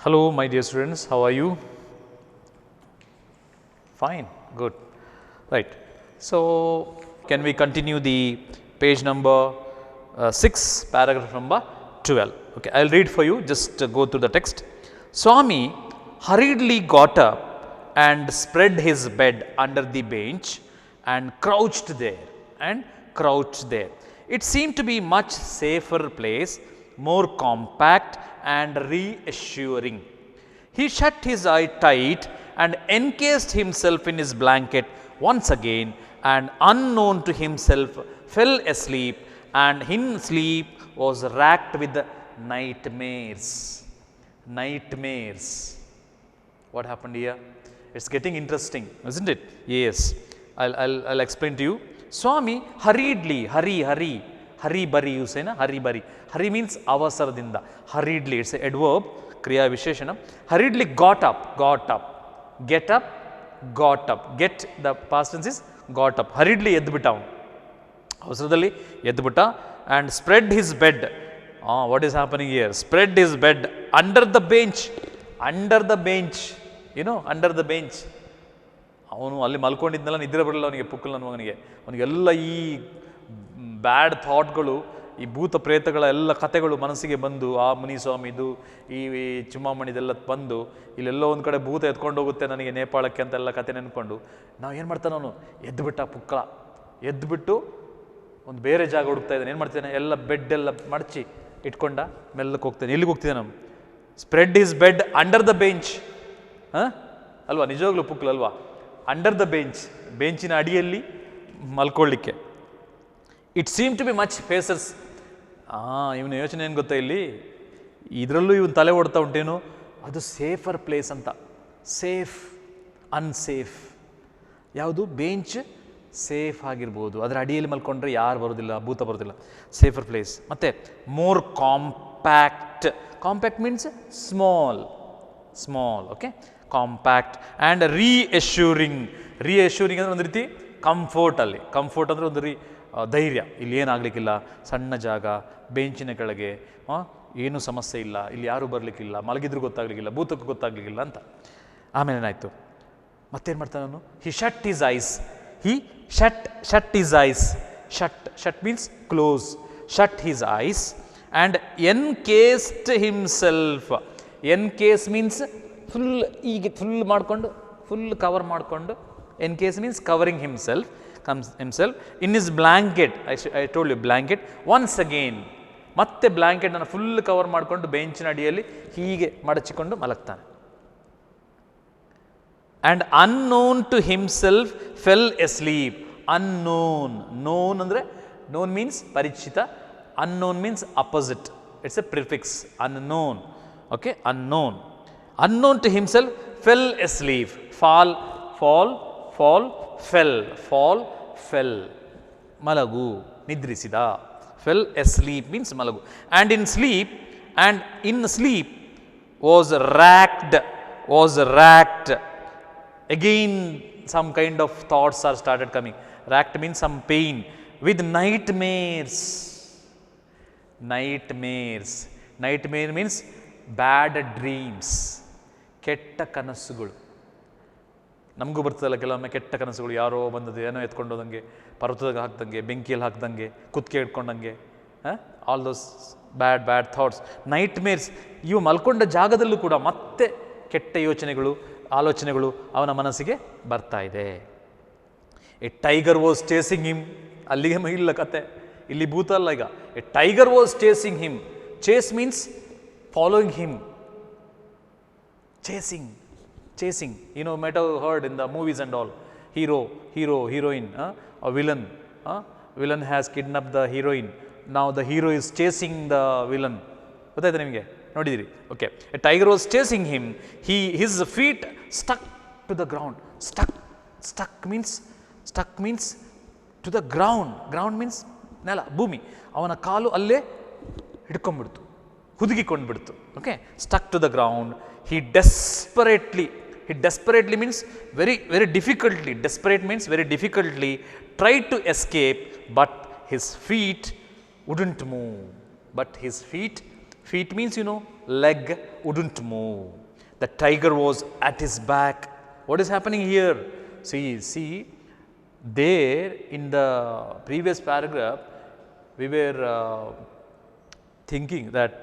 Hello, my dear students. How are you? Fine. Good. Right. So, can we continue the page number 6, paragraph number 12? Okay, I'll read for you. Just go through the text. Swami hurriedly got up and spread his bed under the bench and crouched there. It seemed to be much safer place, more compact and reassuring. He shut his eye tight and encased himself in his blanket once again, and unknown to himself fell asleep, and in sleep was racked with nightmares. Nightmares. What happened here? It's getting interesting, isn't it? Yes. I'll explain to you. Swami hurriedly, hurry bari, you say na, hurry bari. Hurry means avasaradinda. Hurriedly, it's a adverb, kriya visheshana. Hurriedly got up. Get up, got up. Get, the past tense is got up. Hurriedly ಎದ್ದುಬಿಟ್ಟ ಅವನು, ಅವಸರದಲ್ಲಿ ಎದ್ದುಬಿಟ್ಟ. And spread his bed. What is happening here? Spread his bed under the bench. Under the bench. You know, under the bench. ಅವನು ಅಲ್ಲಿ ಮಲ್ಕೊಂಡಿದ್ನಲ್ಲ, ನಿದ್ರೆ ಬರಲಿಲ್ಲ ಅವನಿಗೆ, ಪುಕ್ಕಲ್ ನನ್ನ ಮಗನಿಗೆ. ಅವನಿಗೆಲ್ಲ ಈ ಬ್ಯಾಡ್ ಥಾಟ್ಗಳು, ಈ ಭೂತ ಪ್ರೇತಗಳ ಎಲ್ಲ ಕಥೆಗಳು ಮನಸ್ಸಿಗೆ ಬಂದು, ಆ ಮುನಿಸ್ವಾಮಿದು, ಈ ಚುಮ್ಮಾಮಣಿದೆಲ್ಲ ಬಂದು, ಇಲ್ಲೆಲ್ಲೋ ಒಂದು ಕಡೆ ಭೂತ ಎತ್ಕೊಂಡು ಹೋಗುತ್ತೆ ನನಗೆ ನೇಪಾಳಕ್ಕೆ ಅಂತೆಲ್ಲ ಕತೆ ನೆನ್ಕೊಂಡು, ನಾವು ಏನು ಮಾಡ್ತಾನೆ ಅವನು, ಎದ್ದುಬಿಟ್ಟ ಪುಕ್ಕಳ, ಎದ್ದುಬಿಟ್ಟು ಒಂದು ಬೇರೆ ಜಾಗ ಹುಡುಕ್ತಾ ಇದ್ದಾನೆ. ಏನು ಮಾಡ್ತಾನೆ, ಎಲ್ಲ ಬೆಡ್ ಎಲ್ಲ ಮಡಚಿ ಇಟ್ಕೊಂಡ ಮೆಲ್ಲಕ್ಕೆ ಹೋಗ್ತಾನೆ. ಎಲ್ಲಿಗೆ ಹೋಗ್ತಿದ್ದಾನೆ ನಾವು? Spread his bed under the bench. ಅಲ್ವಾ, ನಿಜವಾಗ್ಲೂ ಪುಕ್ಕಲ್ ಅಲ್ವಾ? ಅಂಡರ್ ದ ಬೆಂಚ್, ಬೆಂಚಿನ ಅಡಿಯಲ್ಲಿ ಮಲ್ಕೊಳ್ಳಿಕ್ಕೆ. It seem to be much faces. ಇವನ ಯೋಚನೆ ಏನು ಗೊತ್ತಾ, ಇಲ್ಲಿ ಇದರಲ್ಲೂ ಇವನು ತಲೆ ಓಡ್ತಾ ಉಂಟೇನು, ಅದು ಸೇಫರ್ ಪ್ಲೇಸ್ ಅಂತ. Safe, unsafe. ಯಾವುದು? ಬೆಂಚ್ ಸೇಫ್ ಆಗಿರ್ಬೋದು, ಅದರ ಅಡಿಯಲ್ಲಿ ಮಲ್ಕೊಂಡ್ರೆ ಯಾರು ಬರೋದಿಲ್ಲ, ಭೂತ ಬರೋದಿಲ್ಲ. Safer place. ಮತ್ತು more compact. Compact means small, okay. Compact and reassuring. Reassuring ಅಂದರೆ ಒಂದು ರೀತಿ ಕಂಫರ್ಟ್. ಅಲ್ಲಿ ಕಂಫರ್ಟ್ ಅಂದರೆ ಒಂದು ಧೈರ್ಯ. ಇಲ್ಲಿ ಏನಾಗಲಿಕ್ಕಿಲ್ಲ, ಸಣ್ಣ ಜಾಗ, ಬೆಂಚಿನ ಕೆಳಗೆ, ಏನೂ ಸಮಸ್ಯೆ ಇಲ್ಲ, ಇಲ್ಲಿ ಯಾರೂ ಬರಲಿಕ್ಕಿಲ್ಲ, ಮಲಗಿದ್ರೂ ಗೊತ್ತಾಗಲಿಕ್ಕಿಲ್ಲ, ಭೂತಕ್ಕೂ ಗೊತ್ತಾಗಲಿಕ್ಕಿಲ್ಲ ಅಂತ. ಆಮೇಲೆ ಏನಾಯಿತು, ಮತ್ತೇನು ಮಾಡ್ತಾನೆ ಅವನು? He shut his eyes. He shut his eyes. Shut means close. Shut his eyes and encased himself. Encase means full, ಈಗ ಫುಲ್ ಮಾಡಿಕೊಂಡು, ಫುಲ್ ಕವರ್ ಮಾಡಿಕೊಂಡು. Encase means covering himself, in his blanket. I told you, blanket. Once again, ಮತ್ತೆ ಬ್ಲ್ಯಾಂಕೆಟನ್ನು full cover ಮಾಡಿಕೊಂಡು ಬೆಂಚಿನ ಅಡಿಯಲ್ಲಿ ಹೀಗೆ ಮಡಚಿಕೊಂಡು ಮಲಗ್ತಾನೆ. And unknown to himself fell asleep. Unknown, known ಅಂದರೆ, ನೋನ್ ಮೀನ್ಸ್ ಪರಿಚಿತ, unknown means opposite. It's A prefix. Unknown, okay. Unknown. Unknown to himself fell asleep. Fall, fell. Malagu, nidrisida. Fell asleep means malagu. And in sleep was racked. Again some kind of thoughts are started coming. Racked means some pain. With nightmares. Nightmare means bad dreams. ಕೆಟ್ಟ ಕನಸುಗಳು. ನಮಗೂ ಬರ್ತದಲ್ಲ ಕೆಲವೊಮ್ಮೆ ಕೆಟ್ಟ ಕನಸುಗಳು. ಯಾರೋ ಬಂದದ್ದು, ಏನೋ ಎತ್ಕೊಂಡೋದಂಗೆ, ಪರ್ವತದಾಗ ಹಾಕ್ದಂಗೆ, ಬೆಂಕಿಯಲ್ಲಿ ಹಾಕ್ದಂಗೆ, ಕುತ್ತಿಗೆ ಇಟ್ಕೊಂಡಂಗೆ. All those bad thoughts, ನೈಟ್ಮೇರ್ಸ್. ಇವು ಮಲ್ಕೊಂಡ ಜಾಗದಲ್ಲೂ ಕೂಡ ಮತ್ತೆ ಕೆಟ್ಟ ಯೋಚನೆಗಳು, ಆಲೋಚನೆಗಳು ಅವನ ಮನಸ್ಸಿಗೆ ಬರ್ತಾ ಇದೆ. A tiger was chasing him. ಅಲ್ಲಿಗೆ ಇಲ್ಲ ಕತೆ, ಇಲ್ಲಿ ಭೂತ ಅಲ್ಲ ಈಗ. A tiger was chasing him. Chase means following him. Chasing. You know, might have heard in the movies and all. Hero, heroine, a villain. Villain has kidnapped the heroine. Now the hero is chasing the villain. ಗೊತ್ತಾಯ್ತಾ ನಿಮಗೆ? ನೋಡಿದಿರಿ? Okay. A tiger was chasing him. His feet stuck to the ground. Stuck means to the ground. Ground means ನೆಲ, ಭೂಮಿ. ಅವನ ಕಾಲು ಅಲ್ಲೇ ಹಿಡ್ಕೊಂಡ್ಬಿಡ್ತು, ಹುದುಗಿಕೊಂಡ್ಬಿಡ್ತು. Okay. Stuck to the ground. He desperately means very difficultly. Desperate means very difficultly tried to escape, but his feet wouldn't move. Feet means, leg wouldn't move. The tiger was at his back. What is happening here? See, there in the previous paragraph, we were thinking that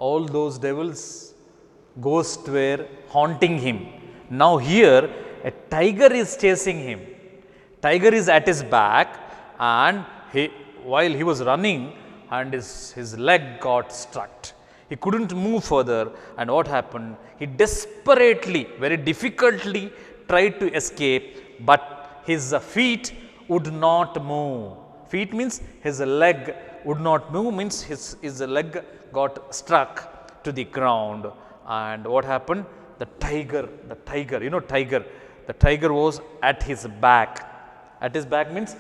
all those devils, ghosts were haunting him. Now here, a tiger is chasing him. Tiger is at his back, and while he was running, and his leg got struck. He couldn't move further, and what happened? He desperately, very difficultly tried to escape, but his feet would not move. Feet means his leg would not move, means his leg got struck to the ground. And what happened? The tiger, the tiger was at his back. At his back means,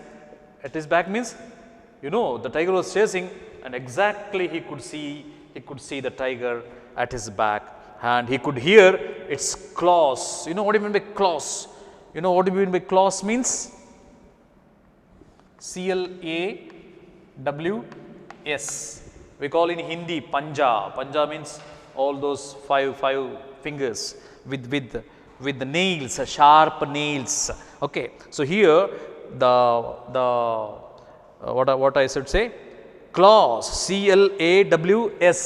the tiger was chasing, and exactly he could see the tiger at his back, and he could hear its claws. You know what do you mean by claws? You know what do you mean by claws means? CLAWS. We call in Hindi panja. Panja means all those five fingers with the nails, sharp nails. Okay, so here the what I should say, claws, CLAWS,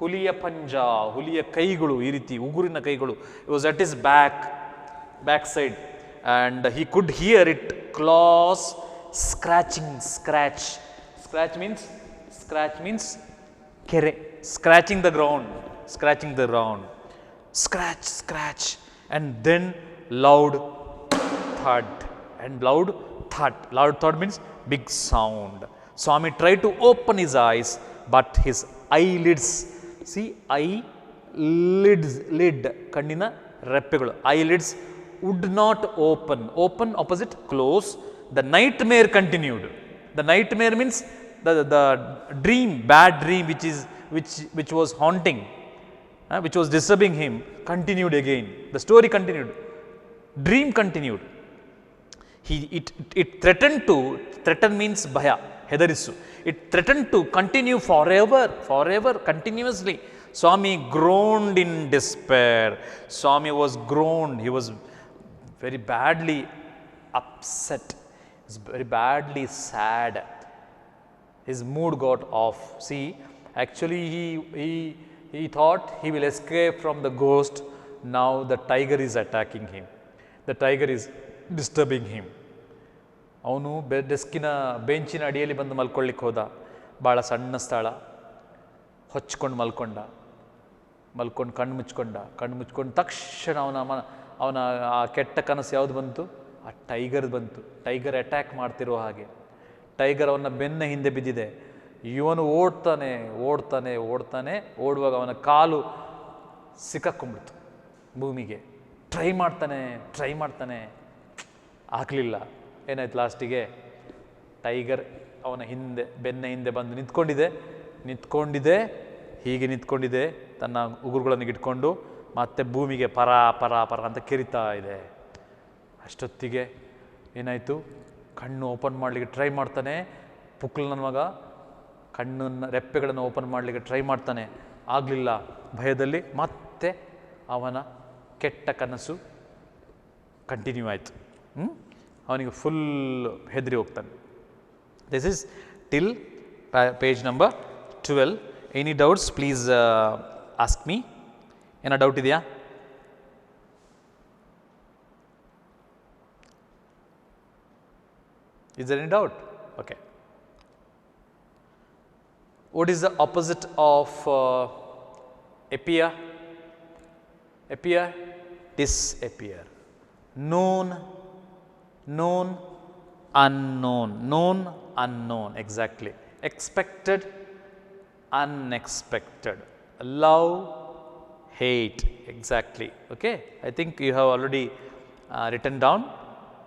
ಹುಲಿಯ ಪಂಜ, ಹುಲಿಯ ಕೈಗಳು, ಈ ರೀತಿ ಉಗುರಿನ ಕೈಗಳು. It was at his back side, and he could hear it claws scratching. Scratch means kere, scratching the ground, scratch, and then loud thud. Loud thud means big sound. Swami tried to open his eyes, but his eyelids, lid, kannina reppegalu, eyelids would not open. Open opposite close. The nightmare continued. The nightmare means the dream, bad dream, which was haunting, which was disturbing him, continued again. The story continued. Dream continued. It threaten means bhaya, hedarisu. It threatened to continue forever, continuously. Swami groaned in despair. Swami was groaned. He was very badly upset. He was very badly sad. His mood got off. See, actually he thought he will escape from the ghost. Now the tiger is attacking him. The tiger is disturbing him. ಅವನು ಡೆಸ್ಕಿನ ಬೆಂಚಿನ ಅಡಿಯಲ್ಲಿ ಬಂದು ಮಲ್ಕೊಳ್ಳಿಕ್ಕೆ ಹೋದ. ಭಾಳ ಸಣ್ಣ ಸ್ಥಳ, ಹೊಚ್ಕೊಂಡು ಮಲ್ಕೊಂಡು ಕಣ್ಣು ಮುಚ್ಕೊಂಡು ತಕ್ಷಣ ಅವನ ಆ ಕೆಟ್ಟ ಕನಸು ಯಾವುದು ಬಂತು? ಆ ಟೈಗರ್ ಬಂತು. ಟೈಗರ್ ಅಟ್ಯಾಕ್ ಮಾಡ್ತಿರೋ ಹಾಗೆ. ಟೈಗರ್ ಅವನ ಬೆನ್ನ ಹಿಂದೆ ಬಿದ್ದಿದೆ. ಇವನು ಓಡ್ತಾನೆ ಓಡುವಾಗ ಅವನ ಕಾಲು ಸಿಕ್ಕಾಕೊಂಡ್ಬಿಡ್ತು ಭೂಮಿಗೆ. ಟ್ರೈ ಮಾಡ್ತಾನೆ, ಆಗಲಿಲ್ಲ. ಏನಾಯ್ತು ಲಾಸ್ಟಿಗೆ? ಟೈಗರ್ ಅವನ ಬೆನ್ನ ಹಿಂದೆ ಬಂದು ನಿಂತ್ಕೊಂಡಿದೆ, ತನ್ನ ಉಗುರುಗಳನ್ನು ಇಟ್ಕೊಂಡು ಮತ್ತೆ ಭೂಮಿಗೆ ಪರ ಅಂತ ಕೆರಿತಾ ಇದೆ. ಅಷ್ಟೊತ್ತಿಗೆ ಏನಾಯಿತು? ಕಣ್ಣು ಓಪನ್ ಮಾಡಲಿಕ್ಕೆ ಟ್ರೈ ಮಾಡ್ತಾನೆ. ಪುಕ್ಲನ ಮಗ ರೆಪ್ಪೆಗಳನ್ನು ಓಪನ್ ಮಾಡಲಿಕ್ಕೆ ಟ್ರೈ ಮಾಡ್ತಾನೆ, ಆಗಲಿಲ್ಲ. ಭಯದಲ್ಲಿ ಮತ್ತೆ ಅವನ ಕೆಟ್ಟ ಕನಸು ಕಂಟಿನ್ಯೂ ಆಯಿತು. ಅವನಿಗೆ ಫುಲ್ ಹೆದರಿ ಹೋಗ್ತಾನೆ. This is till page number 12. Any doubts please ask me. ಏನೋ ಡೌಟ್ ಇದೆಯಾ? Is there any doubt? Okay. What is the opposite of appear? Disappear. Known, unknown. Exactly. Expected, unexpected. Love, hate. Exactly. Okay. I think you have already written down.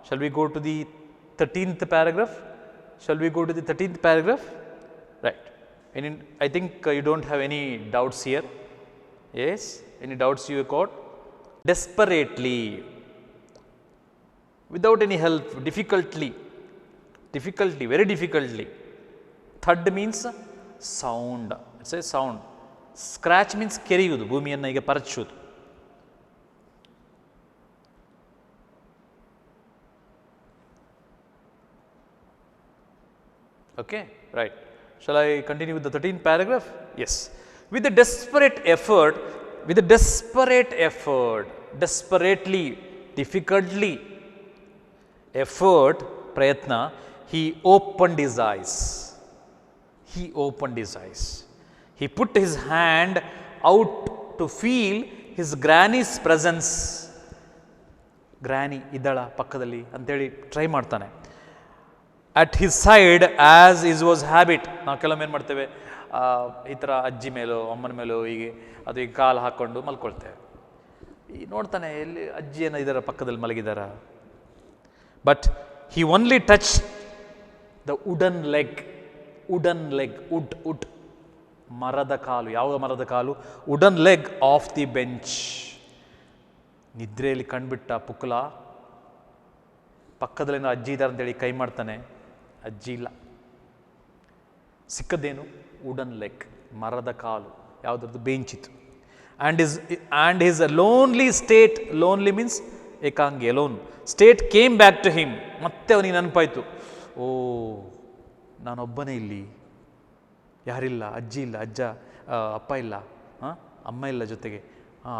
Shall we go to the 13th paragraph? Right. I think you don't have any doubts here. Yes? Any doubts you got? Desperately, without any help, difficulty, very difficultly. Thud means sound. It's a sound. Scratch means ಕೆರೆಯುವುದು, ಭೂಮಿಯನ್ನು ಈಗ ಪರಚುವುದು. Okay, right. Shall I continue with the 13th paragraph? Yes. With a desperate effort, desperately, difficultly, effort, prayatna, he opened his eyes. He put his hand out to feel his granny's presence. Granny idala pakkadalli anteli try ಮಾಡ್ತಾನೆ. At his side as his was habit. ನಾವು ಕೆಲವೊಮ್ಮೆ ಏನು ಮಾಡ್ತೇವೆ, ಈ ಥರ ಅಜ್ಜಿ ಮೇಲೋ ಅಮ್ಮನ ಮೇಲೋ ಹೀಗೆ ಅದು ಈಗ ಕಾಲು ಹಾಕ್ಕೊಂಡು ಮಲ್ಕೊಳ್ತೇವೆ. ಈ ನೋಡ್ತಾನೆ ಎಲ್ಲಿ ಅಜ್ಜಿಯನ್ನು ಇದರ ಪಕ್ಕದಲ್ಲಿ ಮಲಗಿದಾರ. But he only touched the wooden leg, wood, ಮರದ ಕಾಲು. ಯಾವ ಮರದ ಕಾಲು? Wooden leg of the bench. ನಿದ್ರೆಯಲ್ಲಿ ಕಂಡುಬಿಟ್ಟ ಪುಕ್ಕಲ ಪಕ್ಕದಲ್ಲಿ ಅಜ್ಜಿ ಇದ್ದಾರೆ ಅಂತೇಳಿ ಕೈ ಮಾಡ್ತಾನೆ, ಅಜ್ಜಿ ಇಲ್ಲ. ಸಿಕ್ಕದೇನು? ವುಡನ್ ಲೆಗ್, ಮರದ ಕಾಲು. ಯಾವುದ್ರದ್ದು? ಬೆಂಚಿತ್ತು. And his lonely state, lonely means ಏಕಾಂಗಿ, alone state came back to him. ಮತ್ತೆ ಅವನಿಗೆ ನೆನಪಾಯಿತು, ಓ ನಾನೊಬ್ಬನೇ ಇಲ್ಲಿ, ಯಾರಿಲ್ಲ, ಅಜ್ಜಿ ಇಲ್ಲ, ಅಪ್ಪ ಇಲ್ಲ, ಅಮ್ಮ ಇಲ್ಲ ಜೊತೆಗೆ,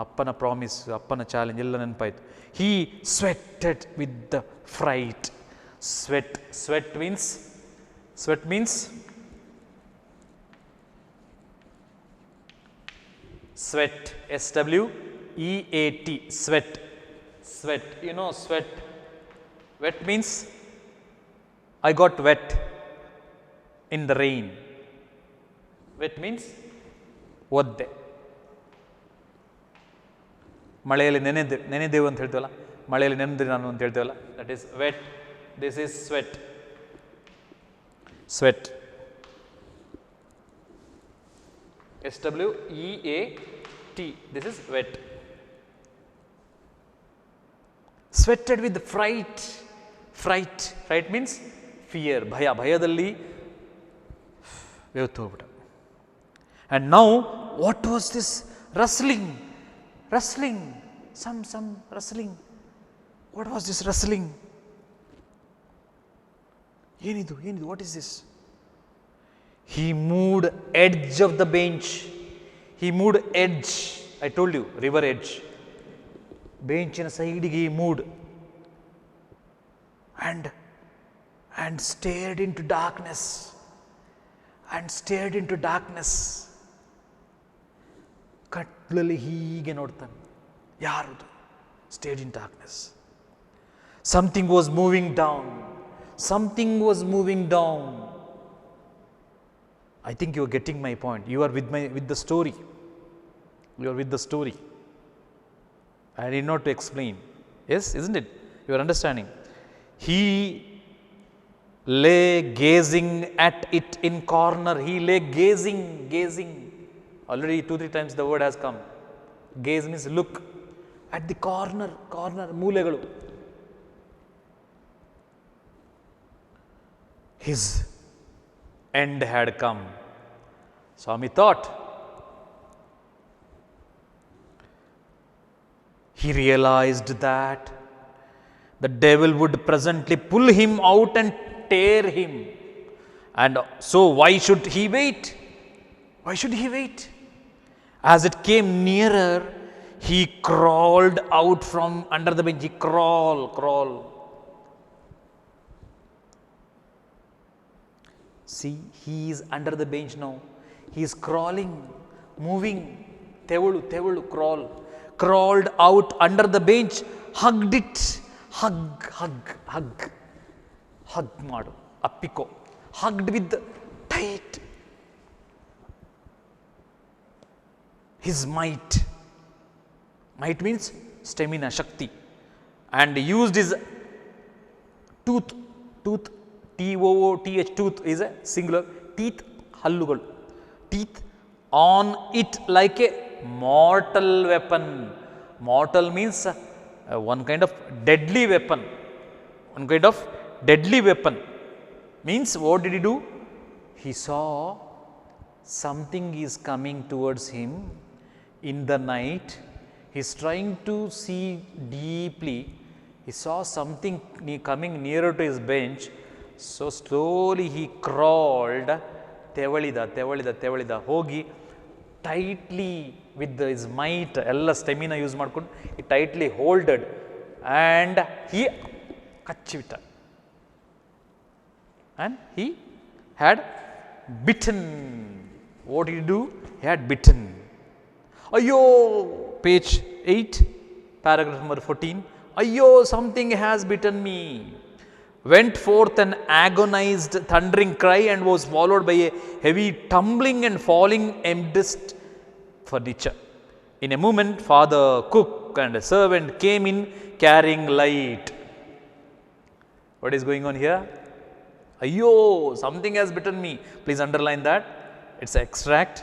ಅಪ್ಪನ ಪ್ರಾಮಿಸ್, ಅಪ್ಪನ ಚಾಲೆಂಜ್ ಎಲ್ಲ ನೆನಪಾಯಿತು. He sweated with the fright. Sweat means sweat, S-W-E-A-T, sweat. You know sweat. Wet means I got wet in the rain. Wet means ಒದ್ದೆ. ಮಳೆಯಲ್ಲಿ ನೆನೆದೆವು ಅಂತ ಹೇಳ್ತೀವಲ್ಲ, ಮಳೆಯಲ್ಲಿ ನೆನೆದ್ರೆ ನಾನು ಅಂತ ಹೇಳ್ತೀವಲ್ಲ, that is wet. This is sweat. S-W-E-A-T. This is wet. Sweated with fright. Fright means fear, ಭಯದಲ್ಲಿ ಬೆವ್ತು ಹೋಗ್ಬಿಟ್ಟ. And now what was this rustling? Some rustling. What was this rustling? ಏನಿದು? What is this? He moved edge of the bench. I told you, river edge. ಬೆಂಚಿನ ಸೈಡಿಗೆ mood and stared into darkness. ಕತ್ಲಲ್ಲಿ ಹೀಗೆ ನೋಡ್ತಾನೆ. ಯಾರದು? Stared in darkness. Something was moving down. I think you are getting my point. You are with the story. I need not to explain. Yes, isn't it? You are understanding. He lay gazing at it in corner. He lay gazing. Already 2-3 times the word has come. Gaze means look. At the corner, ಮೂಲೆಗಳು. His end had come. Swami thought. He realized that the devil would presently pull him out and tear him. And so why should he wait? As it came nearer, he crawled out from under the bench. He crawl. See, he is under the bench now. He is crawling, moving. Tevulu, crawled out under the bench, hugged it. Hug ಮಾಡು, ಅಪ್ಪಿಕೋ. Hugged with tight. His might means stamina, shakti. And used his tooth, T-O-O-T-H, tooth is a singular, teeth, hallugalu, teeth on it like a mortal weapon. Mortal means one kind of deadly weapon. Means what did he do? He saw something is coming towards him in the night. He's trying to see deeply. He saw something coming nearer to his bench. So slowly he crawled. ತೆವಳಿದ ಹೋಗಿ tightly with his might ಎಲ್ಲ stamina use ಮಾಡ್ಕೊಂಡು ಈ tightly holded and he ಕಚ್ಚಿಬಿಟ್ಟ. And he had bitten. What did you do? He had bitten. ಅಯ್ಯೋ, page 8, paragraph number 14. Ayyo, something has bitten me. Went forth an agonized thundering cry and was followed by a heavy tumbling and falling amidst furniture. In a moment, father, cook and a servant came in carrying light. What is going on here? Ayyo, something has bitten me. Please underline that. It's extract.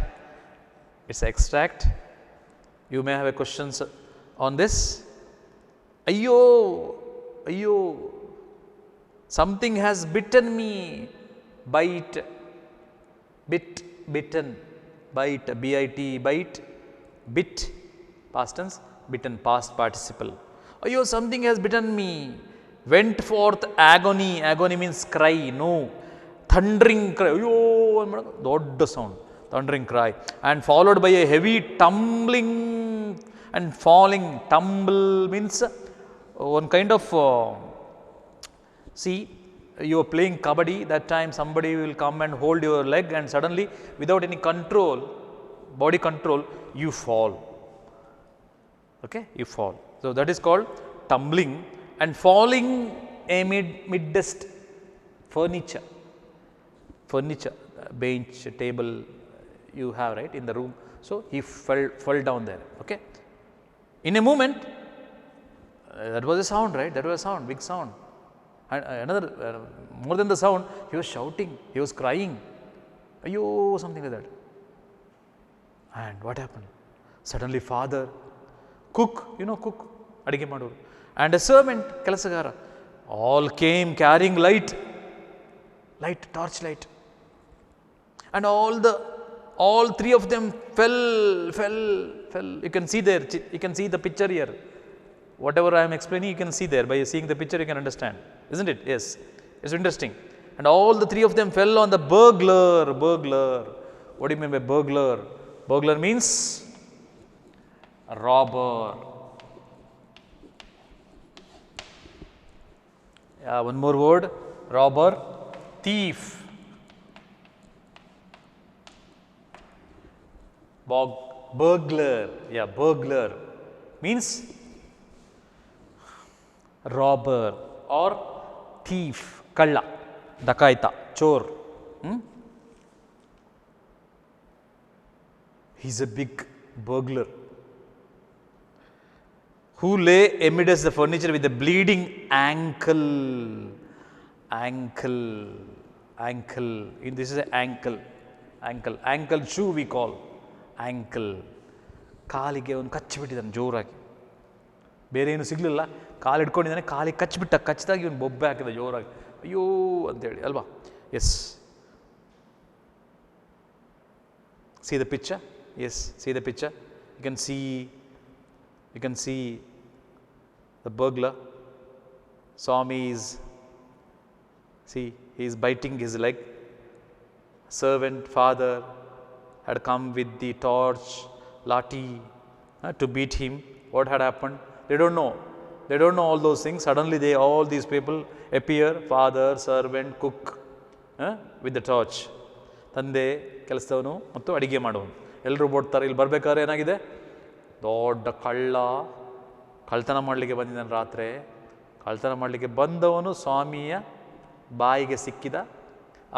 You may have a questions on this. Ayyo, something has bitten me. Bite, bitten, bite, bit, bite, bit, past tense, bitten, past participle. Ayyo, something has bitten me. Went forth agony. Agony means cry, no. Thundering cry. Ayyo, dodda sound. Thundering cry. And followed by a heavy tumbling and falling. Tumble means one kind of, see, you are playing kabaddi, that time somebody will come and hold your leg and suddenly without any control, body control, you fall. Okay, you fall. So that is called tumbling. And falling amidst furniture, bench, table you have, right, in the room. So he fell down there. Okay, in a moment, that was a sound, right? That was a sound, big sound. And another, more than the sound, he was shouting, he was crying. Ayyo, something like that. And what happened? Suddenly father, cook, cook, adige madoru, and a servant, kelasagara, all came carrying light, torch light. And all three of them fell. You can see there, you can see the picture here. Whatever I am explaining, you can see there. By seeing the picture, you can understand. Isn't it? Yes. It's interesting. And all the three of them fell on the burglar. What do you mean by burglar? Burglar means a robber. Yeah, one more word. Robber, thief. Burglar. Yeah, burglar means robber or thief, kalla, dakaita, chor. He's a big burglar who lay amidst the furniture with a bleeding ankle. This is an ankle shoe we call. Ankle. ಕಾಲಿಗೆ ಅವನು ಕಚ್ಚಿಬಿಟ್ಟಿದ್ದಾನೆ ಜೋರಾಗಿ. ಬೇರೆ ಏನು ಸಿಗಲಿಲ್ಲ, ಕಾಲು ಹಿಡ್ಕೊಂಡಿದ್ದಾನೆ, ಕಾಲಿಗೆ ಕಚ್ಚಿದಾಗ ಇವನು ಬೊಬ್ಬೆ ಹಾಕಿದ ಜೋರಾಗಿ. ಅಯ್ಯೋ ಅಂತೇಳಿ ಅಲ್ವಾ? S. See the picture? Yes, see the picture. You can see the burglar. Swami he is biting his leg. Servant, father had come with the torch, lati, to beat him. What had happened? They don't know all those things. Suddenly all these people appear, father, servant, cook, with the torch. ತಂದೆ, ಕೆಲಸದವನು ಮತ್ತು ಅಡಿಗೆ ಮಾಡೋನು ಎಲ್ಲರೂ ಓಡ್ತಾರೆ. ಇಲ್ಲಿ ಬರ್ಬೇಕಾದ್ರೆ ಏನಾಗಿದೆ? ದೊಡ್ಡ ಕಳ್ತನ ಮಾಡಲಿಕ್ಕೆ ಬಂದಿದ್ದಾನೆ ರಾತ್ರಿ. ಕಳ್ತನ ಮಾಡಲಿಕ್ಕೆ ಬಂದವನು ಸ್ವಾಮಿಯ ಬಾಯಿಗೆ ಸಿಕ್ಕಿದ,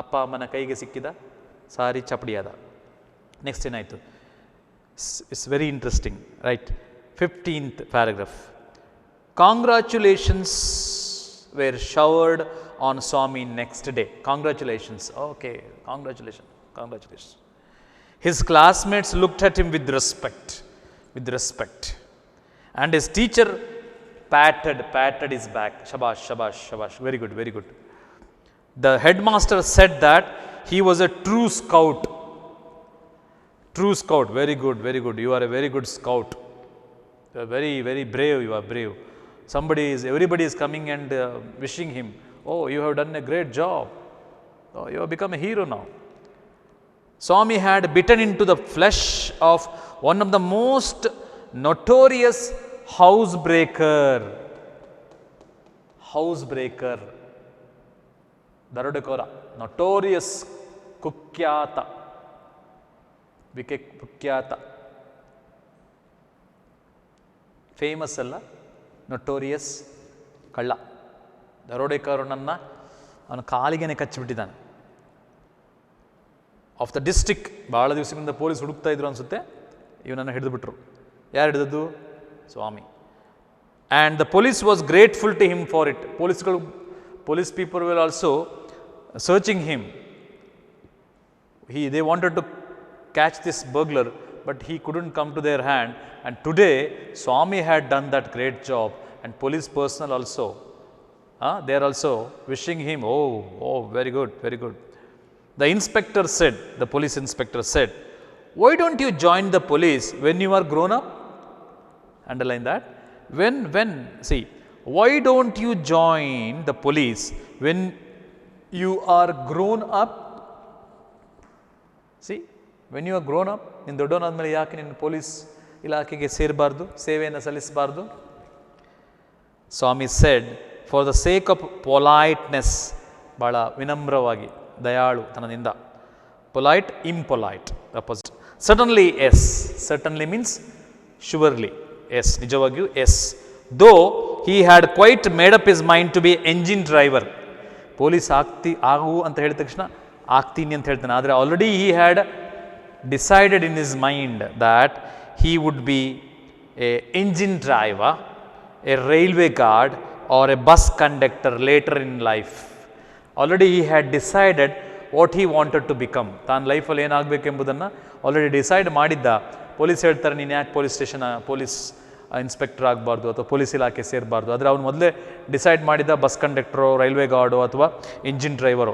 ಅಪ್ಪ ಅಮ್ಮನ ಕೈಗೆ ಸಿಕ್ಕಿದ, ಸಾರಿ ಚಪಡಿಯಾದ. ನೆಕ್ಸ್ಟ್ ಏನಾಯಿತು? It's very interesting, right? 15th paragraph. Congratulations were showered on Swami next day. Congratulations. Okay, congratulations. His classmates looked at him with respect. And his teacher patted his back. Shabash. Very good. The headmaster said that he was a true scout. True scout, very good, very good. You are a very good scout. You are very, very brave, you are brave. Everybody is coming and wishing him, oh, you have done a great job. Oh, you have become a hero now. Swami had bitten into the flesh of one of the most notorious housebreaker, Darudekora, notorious Kukyata, famous alla, notorious ಕಳ್ಳ. ದರೋಡೆಕೋರನನ್ನು ಅವನು ಕಾಲಿಗೆನೆ ಕಚ್ಚಿಬಿಟ್ಟಿದ್ದಾನೆ. Of the district. ಭಾಳ ದಿವಸದಿಂದ police ಹುಡುಕ್ತಾ ಇದ್ರು ಅನಿಸುತ್ತೆ, ಇವನನ್ನು ಹಿಡಿದುಬಿಟ್ರು. ಯಾರು ಹಿಡಿದದ್ದು? Swami. And the police was grateful to him for it. Police people will also searching him. They wanted to catch this burglar, but he couldn't come to their hand. And today, Swami had done that great job, and police personnel also, they are also wishing him, oh, very good, very good. The inspector said, the police inspector said, why don't you join the police when you are grown up? Underline that. See, why don't you join the police when you are grown up? See, when you are grown up, ನೀನು ದೊಡ್ಡವನಾದ್ಮೇಲೆ ಯಾಕೆ ನೀನು police ಇಲಾಖೆಗೆ ಸೇರಬಾರ್ದು, ಸೇವೆಯನ್ನು ಸಲ್ಲಿಸಬಾರ್ದು? Swami said, for the sake of politeness, ಭಾಳ ವಿನಮ್ರವಾಗಿ, ದಯಾಳು ತನದಿಂದ. Polite, impolite, opposite. Suddenly yes, suddenly means surely, yes, ನಿಜವಾಗಿಯೂ yes. Though he had quite made up his mind to be engine driver. Police ಆಗು ಅಂತ ಹೇಳಿದ ತಕ್ಷಣ ಆಗ್ತೀನಿ ಅಂತ ಹೇಳ್ತಾನೆ. ಆದರೆ already he had decided in his mind that he would be a engine driver, a railway guard, or a bus conductor later in life. Already he had decided what he wanted to become. ತಾನು ಲೈಫಲ್ಲಿ ಏನಾಗಬೇಕೆಂಬುದನ್ನು already decide ಮಾಡಿದ್ದ. Police ಹೇಳ್ತಾರೆ, ನೀನು ಯಾಕೆ police inspector ಆಗಬಾರ್ದು ಅಥವಾ police ಇಲಾಖೆ ಸೇರಬಾರ್ದು. ಆದರೆ ಅವನು ಮೊದಲೇ ಡಿಸೈಡ್ ಮಾಡಿದ್ದ ಬಸ್ ಕಂಡಕ್ಟರೋ, ರೈಲ್ವೆ ಗಾರ್ಡೋ ಅಥವಾ ಇಂಜಿನ್ ಡ್ರೈವರ್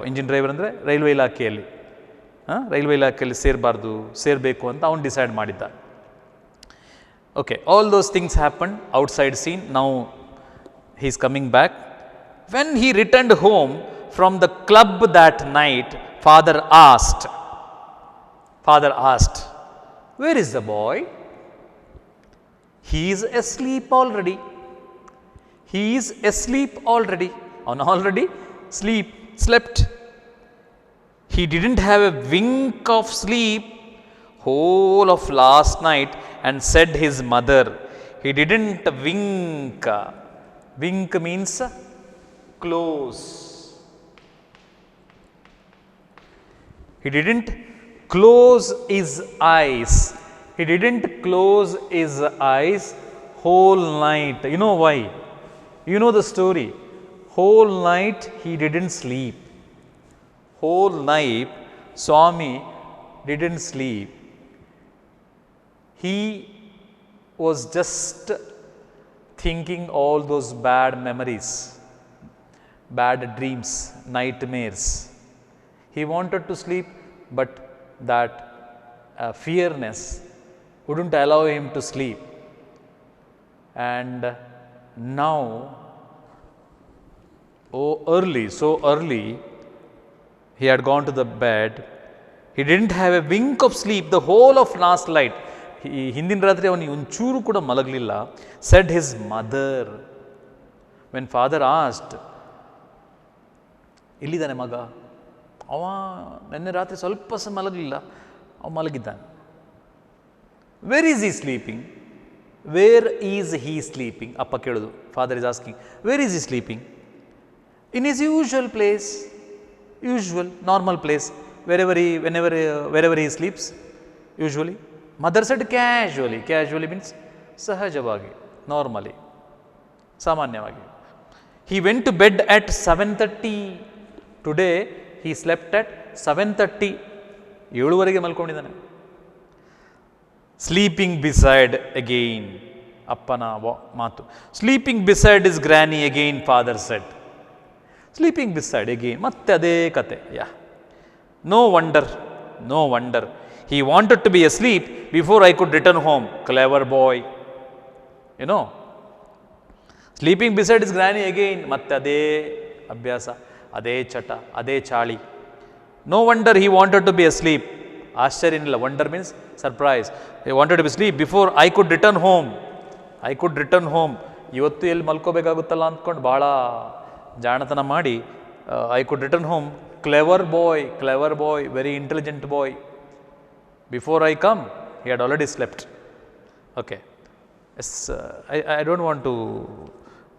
ಅಂದರೆ ರೈಲ್ವೆ ಇಲಾಖೆಯಲ್ಲಿ ಸೇರಬೇಕು ಅಂತ ಅವನು ಡಿಸೈಡ್ ಮಾಡಿದ್ದ. Okay, all those things happened outside scene. Now he is coming back. When he returned home from the club that night, father asked, where is the boy? He is asleep already. Already slept. He didn't have a wink of sleep whole of last night, and said his mother. He didn't wink. Wink means close. He didn't close his eyes. Whole night. You know why? You know the story. Whole night he didn't sleep. Whole night Swami didn't sleep. He was just thinking all those bad memories, bad dreams, nightmares. He wanted to sleep, but that fearness wouldn't allow him to sleep. And now, so early, he had gone to the bed. He didn't have a wink of sleep the whole of last night. ಹಿಂದಿನ ರಾತ್ರಿ ಅವನಿಗೆ ಒಂಚೂರು ಕೂಡ ಮಲಗಲಿಲ್ಲ. Said his mother. When father asked, ಇಲ್ಲಿದ್ದಾನೆ ಮಗ, ಅವ ನಿನ್ನೆ ರಾತ್ರಿ ಸ್ವಲ್ಪ ಮಲಗಲಿಲ್ಲ, ಅವ ಮಲಗಿದ್ದಾನೆ. Where is he sleeping? ಅಪ್ಪ ಕೇಳೋದು. Father is asking, where is he sleeping? In his usual normal place, wherever he sleeps, usually. Mother said casually means ಸಹಜವಾಗಿ, normally, ಸಾಮಾನ್ಯವಾಗಿ. He went to bed at 7:30. Today he slept at 7:30. 7:30 ಮಲ್ಕೊಂಡಿದ್ದಾನೆ. Sleeping beside again. ಅಪ್ಪನ ಮಾತು. Sleeping beside his granny again, father said. Sleeping beside again. ಮತ್ತೆ ಅದೇ ಕತೆ. No wonder He wanted to be asleep before I could return home. Clever boy. You know, sleeping beside his granny again. ಮತ್ತೆ ಅದೇ ಅಭ್ಯಾಸ, ಅದೇ ಚಟ, ಅದೇ ಚಾಳಿ. No wonder he wanted to be asleep. ಆಶ್ಚರ್ಯ ಏನಿಲ್ಲ. Wonder means surprise. He wanted to be asleep before I could return home. I could return home. ಇವತ್ತು ಎಲ್ಲಿ ಮಲ್ಕೋಬೇಕಾಗುತ್ತಲ್ಲ ಅಂದ್ಕೊಂಡು ಭಾಳ ಜಾಣತನ ಮಾಡಿ I could return home. Clever boy, very intelligent boy. Before I come, he had already slept. Okay. Yes, I don't want to.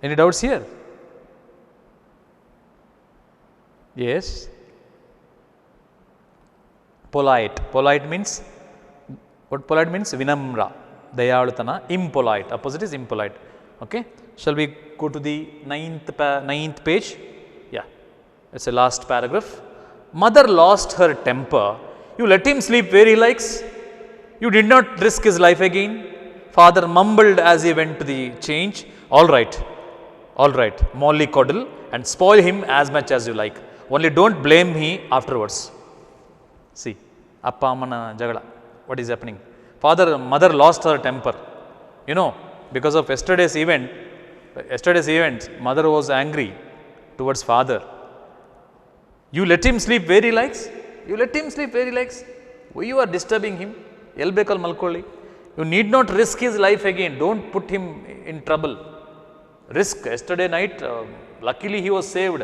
Any doubts here? Yes. Polite means, what polite means? Vinamra, dayalutana. Impolite, opposite is impolite. Okay. Shall we go to the ninth page? Yeah, it's the last paragraph. Mother lost her temper. You let him sleep where he likes. You did not risk his life again. Father mumbled as he went to the change. All right, mollycoddle and spoil him as much as you like. Only don't blame me afterwards. See, appa ammana jagala. What is happening? Mother lost her temper. You know, because of yesterday's event, mother was angry towards father. You let him sleep where he likes. Why you are disturbing him? Elbekal malkolli. You need not risk his life again. Don't put him in trouble. Risk. Yesterday night, luckily he was saved.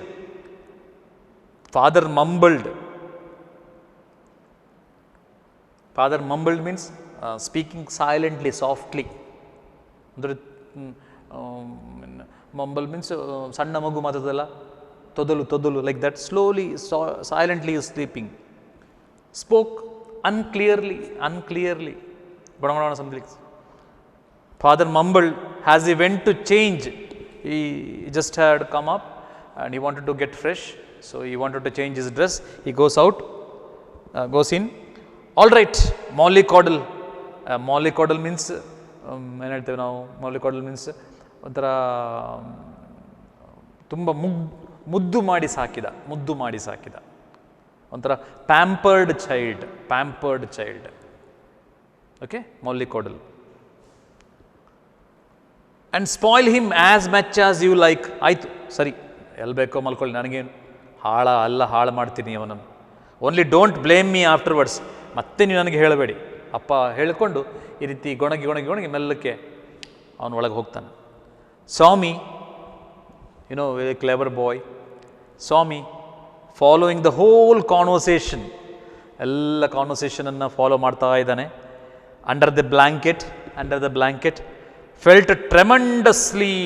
Father mumbled. Father mumbled means speaking silently, softly. Mumble means sanna magu matadalla, todolu, like that. Slowly, silently is sleeping. Spoke unclearly. Something. Father mumbled as he went to change. He just had come up and he wanted to get fresh, so he wanted to change his dress. He goes in. All right, mollycoddle. Mollycoddle means ಏನು ಹೇಳ್ತೇವೆ ನಾವು? mollycoddle means ಒಂಥರ ತುಂಬ ಮುದ್ದು ಮಾಡಿ ಸಾಕಿದ, ಒಂಥರ pampered child. Okay, mollycoddle. And spoil him as much as you like. ಆಯಿತು, ಸರಿ, ಎಲ್ಲಿ ಬೇಕೋ ಮಲ್ಕೊಳ್ಳಿ, ನನಗೇನು ಹಾಳು ಮಾಡ್ತೀನಿ ಅವನನ್ನು. Only don't blame me afterwards. ಮತ್ತೆ ನೀವು ನನಗೆ ಹೇಳಬೇಡಿ. ಅಪ್ಪ ಹೇಳಿಕೊಂಡು ಈ ರೀತಿ ಗೊಣಗಿ ಮೆಲ್ಲಕ್ಕೆ ಅವನ ಒಳಗೆ ಹೋಗ್ತಾನೆ. Swami, very clever boy. Swami following the whole conversation, ಎಲ್ಲ ಕಾನ್ವರ್ಸೇಷನನ್ನು ಫಾಲೋ ಮಾಡ್ತಾ ಇದ್ದಾನೆ. Under the blanket felt tremendously,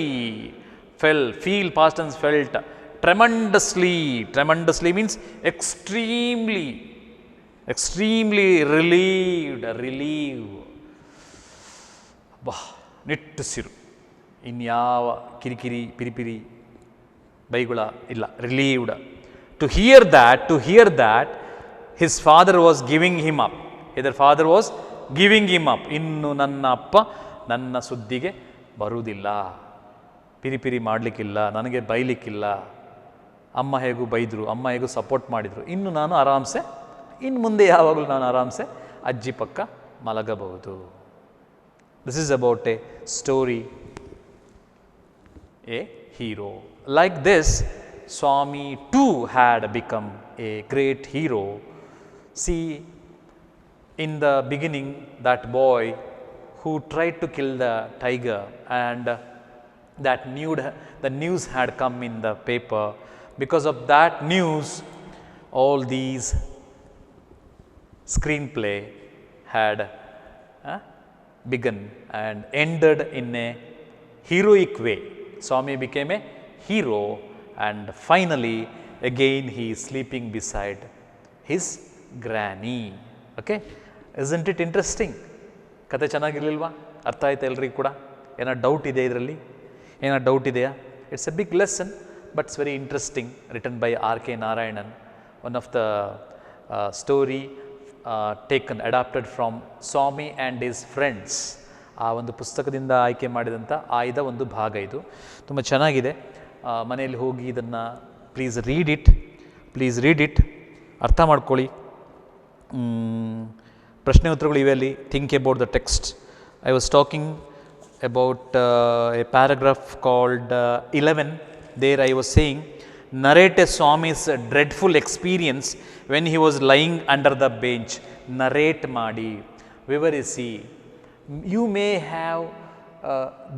feel past tense, felt tremendously means extremely relieved. ನಿಟ್ಟುಸಿರು, ಇನ್ಯಾವ ಕಿರಿಕಿರಿ ಪಿರಿಪಿರಿ ಬೈಗುಳ ಇಲ್ಲ. relieved to hear that his father was giving him up. ಇನ್ನು ನನ್ನ ಅಪ್ಪ ನನ್ನ ಸುದ್ದಿಗೆ ಬರುವುದಿಲ್ಲ, ಪಿರಿಪಿರಿ ಮಾಡಲಿಕ್ಕಿಲ್ಲ, ನನಗೆ ಬೈಲಿಕ್ಕಿಲ್ಲ. ಅಮ್ಮ ಹೇಗೂ ಬೈದರು, ಅಮ್ಮ ಹೇಗೂ ಸಪೋರ್ಟ್ ಮಾಡಿದರು. ಇನ್ನು ನಾನು ಆರಾಮ್ಸೆ, ಇನ್ನು ಮುಂದೆ ಯಾವಾಗಲೂ ನಾನು ಆರಾಮ್ಸೆ ಅಜ್ಜಿ ಪಕ್ಕ ಮಲಗಬಹುದು. This is about a story, a hero. Like this, Swami too had become a great hero. See, in the beginning, that boy who tried to kill the tiger, and the news had come in the paper. Because of that news, all these screenplay had begun and ended in a heroic way. Swami became a hero, and finally again he is sleeping beside his granny. Okay, isn't it interesting? ಕತೆ ಚೆನ್ನಾಗಿರಲಿಲ್ವಾ? ಅರ್ಥ ಆಯ್ತಾ ಎಲ್ರಿಗೂ ಕೂಡ? ಏನಾರು doubt ಇದೆ ಇದರಲ್ಲಿ? It's a big lesson, but it's very interesting. Written by R.K. Narayanan, one of the story adapted from Swami and His Friends. ಆ ಒಂದು ಪುಸ್ತಕದಿಂದ ಆಯ್ಕೆ ಮಾಡಿದಂಥ ಆಯ್ದ ಒಂದು ಭಾಗ ಇದು. ತುಂಬ ಚೆನ್ನಾಗಿದೆ. ಮನೆಯಲ್ಲಿ ಹೋಗಿ ಇದನ್ನು ಪ್ಲೀಸ್ ರೀಡ್ ಇಟ್, ಅರ್ಥ ಮಾಡ್ಕೊಳ್ಳಿ. ಪ್ರಶ್ನೆ ಉತ್ತರಗಳು ಇವೆಯಲ್ಲಿ. Think about the text. I was talking about a paragraph called 11. There I was saying, narrate a Swami's dreadful experience when he was lying under the bench. Narrate ಮಾಡಿ, ವಿವರಿಸಿ. You may have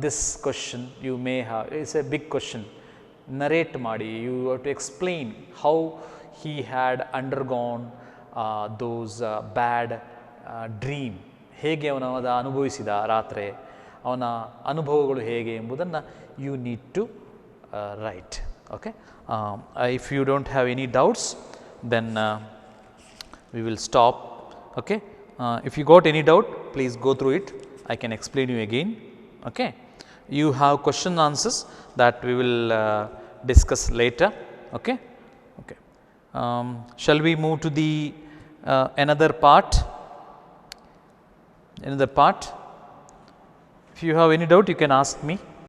this question, you may have, it's a big question. Narrate ಮಾಡಿ, you have to explain how he had undergone those bad dream. ಹೇಗೆ ಅವನು ಅದು ಅನುಭವಿಸಿದ ರಾತ್ರಿ, ಅವನ ಅನುಭವಗಳು ಹೇಗೆ ಎಂಬುದನ್ನು you need to write. Okay, if you don't have any doubts then we will stop. Okay, if you got any doubt please go through it. I can explain you again. Okay, you have question answers that we will discuss later. Okay, okay, shall we move to the another part? If you have any doubt, you can ask me.